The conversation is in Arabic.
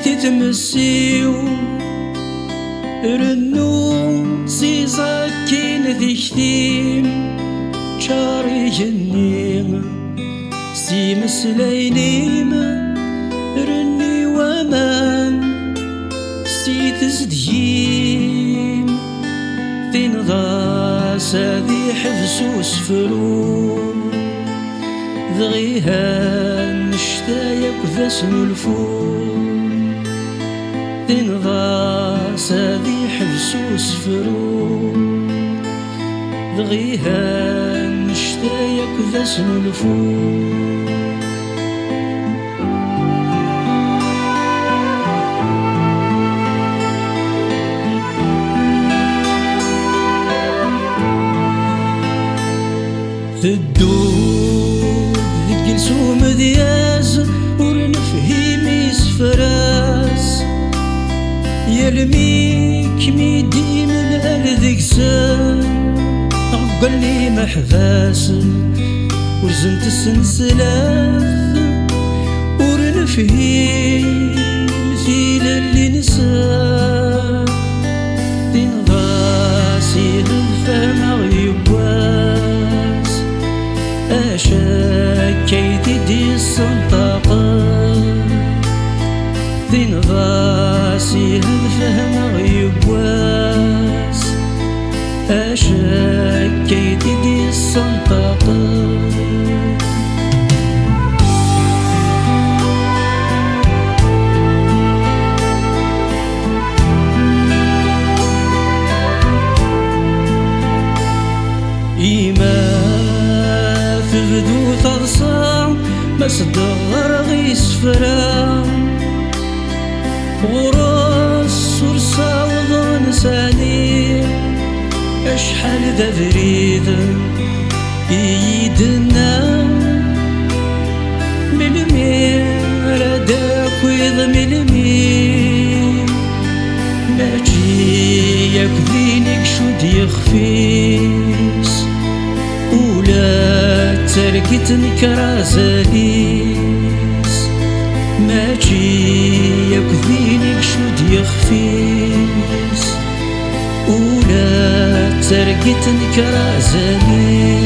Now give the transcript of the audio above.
تتمسيو رنو سيزاكين ذي كثيم شاري جنيم سيمسلينيم رني ومان سيتزديم ذي نضاس ذي حفظ وسفرو ذغيها نشتايك ذسن الفور ذي نضاس ذي حفظ وسفرو ذغيها نشتايك ذسن الفور الدود ذي السوم دياز ورنفهيم يسفراس يرميك ميديم الأرض كسان عقل لي محباس ورزنت السنسلات ورنفهيم مثيل اللي نسان ذي نضاسي الفهم غيبواس أشاكيتي دي السنطقة ذي نضاسي الفهم غيبواس أشاكيتي دي السنطقة تبدو ترصع مسدغر غيس فرام غراس ورصا وظن ساني اشحال ذا بريد يدنا ملمين رداك ويضملمين ماجي يكذينك شود يخفيس ولا تركت نكرازاليس ماجي يكذينك شود يخفيس ولا تركت نكرازاليس